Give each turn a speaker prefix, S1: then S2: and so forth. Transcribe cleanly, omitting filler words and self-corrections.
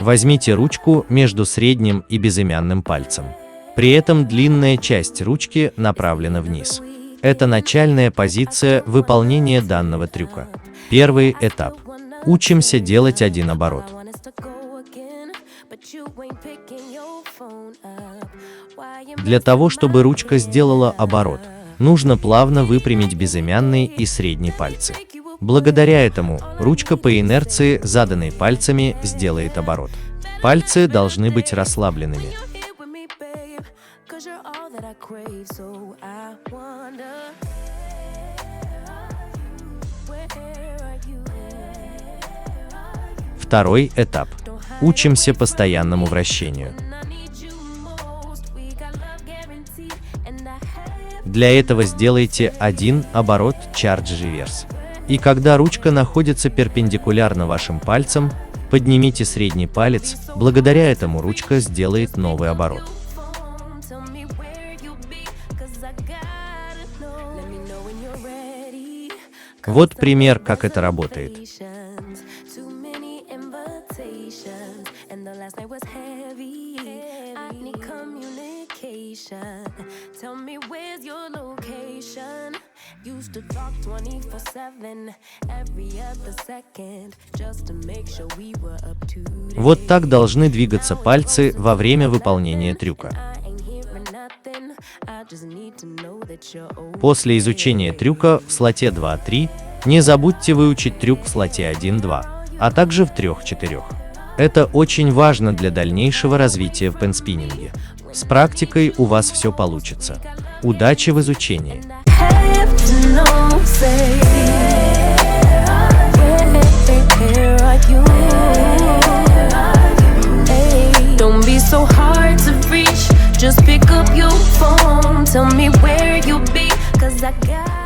S1: Возьмите ручку между средним и безымянным пальцем. При этом длинная часть ручки направлена вниз. Это начальная позиция выполнения данного трюка. Первый этап. Учимся делать один оборот. Для того, чтобы ручка сделала оборот, нужно плавно выпрямить безымянный и средний пальцы. Благодаря этому ручка по инерции, заданной пальцами, сделает оборот. Пальцы должны быть расслабленными. Второй этап. Учимся постоянному вращению. Для этого сделайте один оборот charge reverse. И когда ручка находится перпендикулярно вашим пальцам, поднимите средний палец, благодаря этому ручка сделает новый оборот. Вот пример, как это работает. Вот так должны двигаться пальцы во время выполнения трюка. После изучения трюка в слоте 2-3 не забудьте выучить трюк в слоте 1-2, а также в 3-4. Это очень важно для дальнейшего развития в пенспиннинге. С практикой у вас все получится. Удачи в изучении!
S2: Don't be so hard to reach. Just pick up your phone. Tell me where you be, 'cause I got